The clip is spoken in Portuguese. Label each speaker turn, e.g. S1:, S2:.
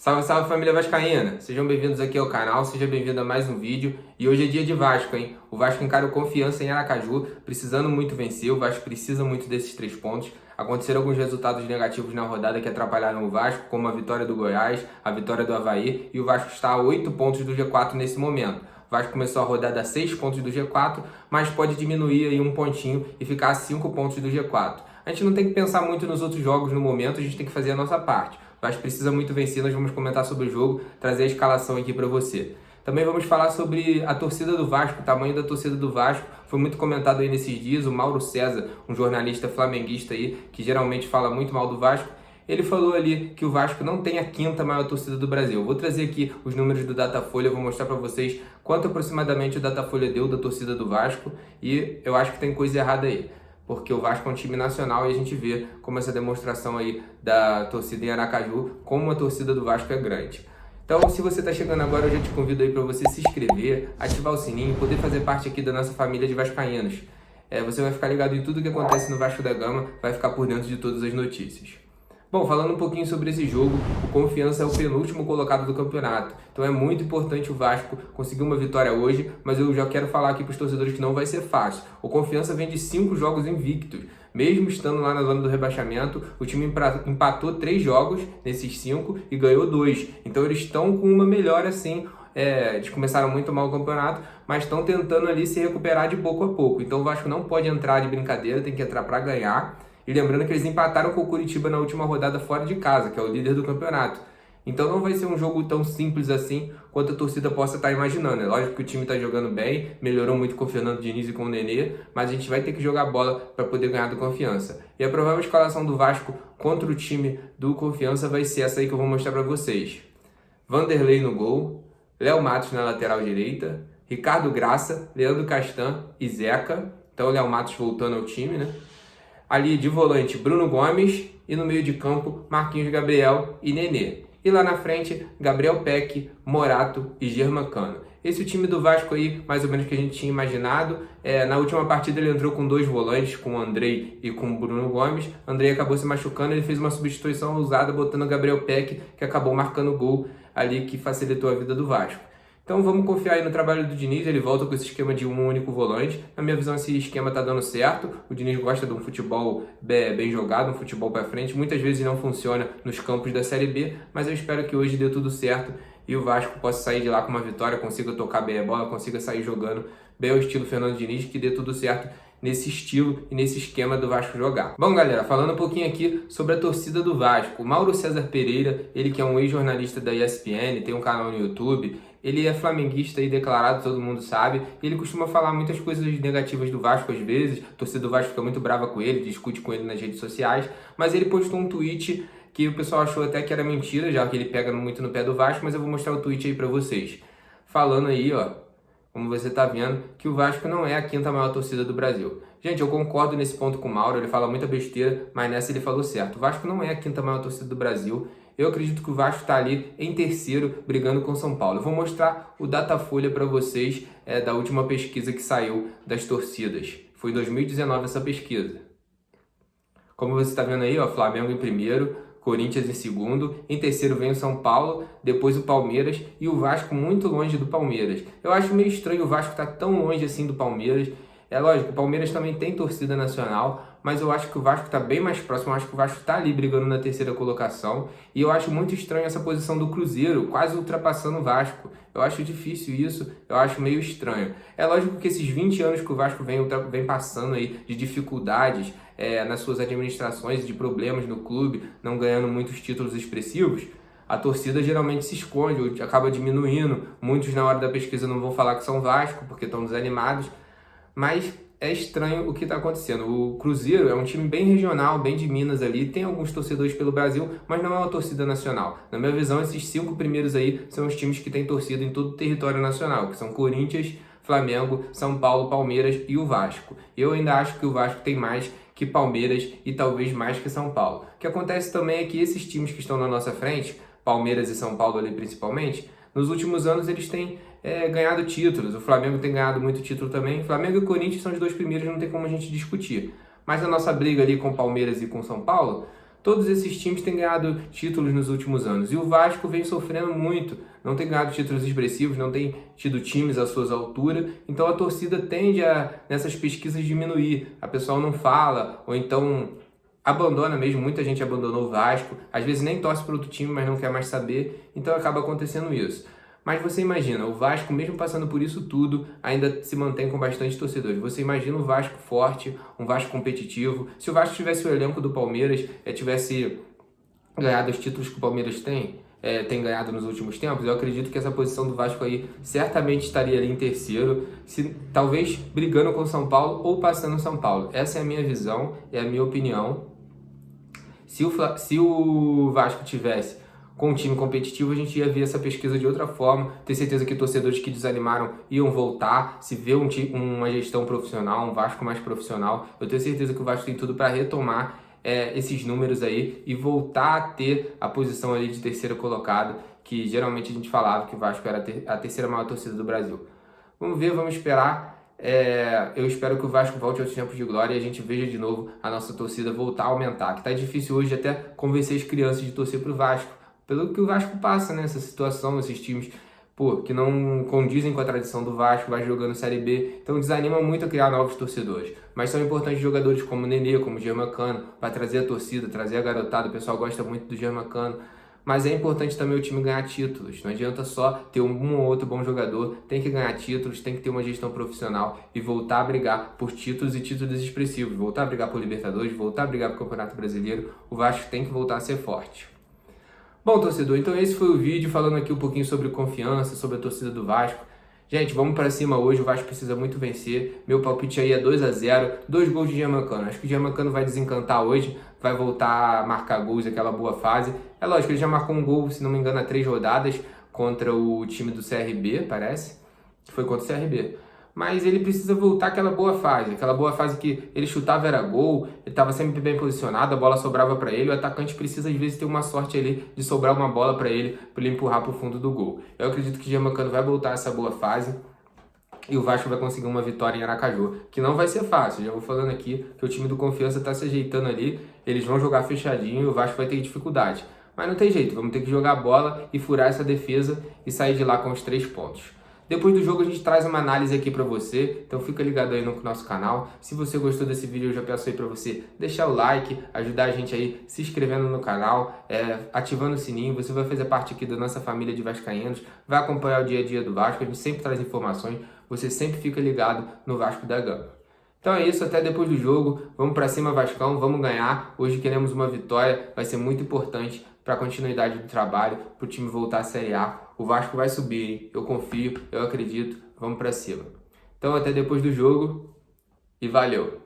S1: Salve, salve família vascaína! Sejam bem-vindos aqui ao canal, seja bem-vindo a mais um vídeo. E hoje é dia de Vasco, hein? O Vasco encara o Confiança em Aracaju, precisando muito vencer, o Vasco precisa muito desses 3 pontos. Aconteceram alguns resultados negativos na rodada que atrapalharam o Vasco, como a vitória do Goiás, a vitória do Avaí, e o Vasco está a 8 pontos do G4 nesse momento. O Vasco começou a rodada a 6 pontos do G4, mas pode diminuir aí um pontinho e ficar a 5 pontos do G4. A gente não tem que pensar muito nos outros jogos no momento, a gente tem que fazer a nossa parte. O Vasco precisa muito vencer, nós vamos comentar sobre o jogo, trazer a escalação aqui para você. Também vamos falar sobre a torcida do Vasco, o tamanho da torcida do Vasco. Foi muito comentado aí nesses dias, o Mauro César, um jornalista flamenguista aí, que geralmente fala muito mal do Vasco, ele falou ali que o Vasco não tem a 5ª maior torcida do Brasil. Eu vou trazer aqui os números do Datafolha, vou mostrar para vocês quanto aproximadamente o Datafolha deu da torcida do Vasco, e eu acho que tem coisa errada aí, porque o Vasco é um time nacional e a gente vê como essa demonstração aí da torcida em Aracaju, como a torcida do Vasco é grande. Então, se você está chegando agora, eu já te convido aí para você se inscrever, ativar o sininho, poder fazer parte aqui da nossa família de vascaínos. Você vai ficar ligado em tudo que acontece no Vasco da Gama, vai ficar por dentro de todas as notícias. Bom, falando um pouquinho sobre esse jogo, o Confiança é o penúltimo colocado do campeonato. Então é muito importante o Vasco conseguir uma vitória hoje, mas eu já quero falar aqui para os torcedores que não vai ser fácil. O Confiança vem de 5 jogos invictos. Mesmo estando lá na zona do rebaixamento, o time empatou 3 jogos nesses 5 e ganhou 2. Então eles estão com uma melhora assim. Eles começaram muito mal o campeonato, mas estão tentando ali se recuperar de pouco a pouco. Então o Vasco não pode entrar de brincadeira, tem que entrar para ganhar. E lembrando que eles empataram com o Curitiba na última rodada fora de casa, que é o líder do campeonato. Então não vai ser um jogo tão simples assim quanto a torcida possa estar imaginando. É lógico que o time está jogando bem, melhorou muito com o Fernando Diniz e com o Nenê, mas a gente vai ter que jogar bola para poder ganhar do Confiança. E a provável escalação do Vasco contra o time do Confiança vai ser essa aí que eu vou mostrar para vocês. Vanderlei no gol, Léo Matos na lateral direita, Ricardo Graça, Leandro Castan e Zeca. Então o Léo Matos voltando ao time, né? Ali de volante, Bruno Gomes, e no meio de campo, Marquinhos Gabriel e Nenê. E lá na frente, Gabriel Peck, Morato e Germancano. Esse é o time do Vasco aí, mais ou menos que a gente tinha imaginado. Na última partida ele entrou com 2 volantes, com o Andrei e com o Bruno Gomes. O Andrei acabou se machucando, ele fez uma substituição ousada, botando o Gabriel Peck, que acabou marcando o gol ali, que facilitou a vida do Vasco. Então vamos confiar aí no trabalho do Diniz, ele volta com esse esquema de um único volante. Na minha visão, esse esquema tá dando certo. O Diniz gosta de um futebol bem jogado, um futebol para frente. Muitas vezes não funciona nos campos da Série B, mas eu espero que hoje dê tudo certo e o Vasco possa sair de lá com uma vitória, consiga tocar bem a bola, consiga sair jogando bem ao estilo Fernando Diniz, que dê tudo certo nesse estilo e nesse esquema do Vasco jogar. Bom, galera, falando um pouquinho aqui sobre a torcida do Vasco. O Mauro César Pereira, ele que é um ex-jornalista da ESPN, tem um canal no YouTube, ele é flamenguista e declarado, todo mundo sabe. Ele costuma falar muitas coisas negativas do Vasco às vezes, a torcida do Vasco fica muito brava com ele, discute com ele nas redes sociais, mas ele postou um tweet que o pessoal achou até que era mentira, já que ele pega muito no pé do Vasco, mas eu vou mostrar o tweet aí pra vocês. Falando aí, ó, como você está vendo, que o Vasco não é a 5ª maior torcida do Brasil. Gente, eu concordo nesse ponto com o Mauro, ele fala muita besteira, mas nessa ele falou certo. O Vasco não é a 5ª maior torcida do Brasil. Eu acredito que o Vasco está ali em terceiro, brigando com o São Paulo. Eu vou mostrar o Datafolha para vocês da última pesquisa que saiu das torcidas. Foi em 2019 essa pesquisa. Como você está vendo aí, ó, Flamengo em primeiro, Corinthians em segundo, em terceiro vem o São Paulo, depois o Palmeiras e o Vasco muito longe do Palmeiras. Eu acho meio estranho o Vasco estar tão longe assim do Palmeiras. É lógico, o Palmeiras também tem torcida nacional, mas eu acho que o Vasco está bem mais próximo, eu acho que o Vasco está ali brigando na terceira colocação, e eu acho muito estranho essa posição do Cruzeiro, quase ultrapassando o Vasco. Eu acho difícil isso, eu acho meio estranho. É lógico que esses 20 anos que o Vasco vem passando aí de dificuldades nas suas administrações, de problemas no clube, não ganhando muitos títulos expressivos, a torcida geralmente se esconde, acaba diminuindo. Muitos na hora da pesquisa não vão falar que são Vasco, porque estão desanimados, mas é estranho o que está acontecendo. O Cruzeiro é um time bem regional, bem de Minas ali, tem alguns torcedores pelo Brasil, mas não é uma torcida nacional. Na minha visão, esses 5 primeiros aí são os times que têm torcida em todo o território nacional, que são Corinthians, Flamengo, São Paulo, Palmeiras e o Vasco. Eu ainda acho que o Vasco tem mais que Palmeiras e talvez mais que São Paulo. O que acontece também é que esses times que estão na nossa frente, Palmeiras e São Paulo ali principalmente, nos últimos anos eles têm ganhado títulos. O Flamengo tem ganhado muito título também. Flamengo e Corinthians são os 2 primeiros, não tem como a gente discutir. Mas a nossa briga ali com Palmeiras e com São Paulo Todos esses times têm ganhado títulos nos últimos anos e o Vasco vem sofrendo muito, não tem ganhado títulos expressivos, não tem tido times à sua altura, então a torcida tende a, nessas pesquisas, diminuir, a pessoa não fala, ou então abandona mesmo, muita gente abandonou o Vasco, às vezes nem torce para outro time, mas não quer mais saber, então acaba acontecendo isso. Mas você imagina, o Vasco, mesmo passando por isso tudo, ainda se mantém com bastante torcedores. Você imagina um Vasco forte, um Vasco competitivo. Se o Vasco tivesse o elenco do Palmeiras, tivesse ganhado os títulos que o Palmeiras tem ganhado nos últimos tempos, eu acredito que essa posição do Vasco aí certamente estaria ali em terceiro, talvez brigando com o São Paulo ou passando o São Paulo. Essa é a minha visão, é a minha opinião. Se o Vasco tivesse com um time competitivo, a gente ia ver essa pesquisa de outra forma, ter certeza que torcedores que desanimaram iam voltar, se vê uma gestão profissional, um Vasco mais profissional, eu tenho certeza que o Vasco tem tudo para retomar esses números aí e voltar a ter a posição ali de terceiro colocado, que geralmente a gente falava que o Vasco era a terceira maior torcida do Brasil. Vamos ver, vamos esperar. Eu espero que o Vasco volte aos tempos de glória e a gente veja de novo a nossa torcida voltar a aumentar, que tá difícil hoje até convencer as crianças de torcer pro Vasco, pelo que o Vasco passa, né? Essa situação, esses times, que não condizem com a tradição do Vasco, vai jogando Série B, então desanima muito a criar novos torcedores. Mas são importantes jogadores como o Nenê, como o Germancano, para trazer a torcida, trazer a garotada, o pessoal gosta muito do Germancano. Mas é importante também o time ganhar títulos, não adianta só ter um ou outro bom jogador, tem que ganhar títulos, tem que ter uma gestão profissional e voltar a brigar por títulos e títulos expressivos, voltar a brigar por Libertadores, voltar a brigar por Campeonato Brasileiro, o Vasco tem que voltar a ser forte. Bom, torcedor, então esse foi o vídeo falando aqui um pouquinho sobre confiança, sobre a torcida do Vasco. Gente, vamos para cima hoje, o Vasco precisa muito vencer. Meu palpite aí é 2-0, 2 gols de Germancano. Acho que o Germancano vai desencantar hoje, vai voltar a marcar gols, aquela boa fase. É lógico, ele já marcou um gol, se não me engano, há 3 rodadas contra o time do CRB, parece. Foi contra o CRB. Mas ele precisa voltar aquela boa fase que ele chutava era gol, ele estava sempre bem posicionado, a bola sobrava para ele, o atacante precisa às vezes ter uma sorte ali de sobrar uma bola para ele empurrar para o fundo do gol. Eu acredito que o Germancano vai voltar essa boa fase e o Vasco vai conseguir uma vitória em Aracaju, que não vai ser fácil, já vou falando aqui que o time do Confiança está se ajeitando ali, eles vão jogar fechadinho e o Vasco vai ter dificuldade. Mas não tem jeito, vamos ter que jogar a bola e furar essa defesa e sair de lá com os 3 pontos. Depois do jogo a gente traz uma análise aqui pra você, então fica ligado aí no nosso canal. Se você gostou desse vídeo, eu já peço aí pra você deixar o like, ajudar a gente aí se inscrevendo no canal, ativando o sininho. Você vai fazer parte aqui da nossa família de vascaínos, vai acompanhar o dia a dia do Vasco, a gente sempre traz informações, você sempre fica ligado no Vasco da Gama. Então é isso, até depois do jogo, vamos pra cima Vascão, vamos ganhar. Hoje queremos uma vitória, vai ser muito importante para a continuidade do trabalho, para o time voltar à Série A. O Vasco vai subir, hein? Eu confio, eu acredito, vamos para cima. Então até depois do jogo e valeu!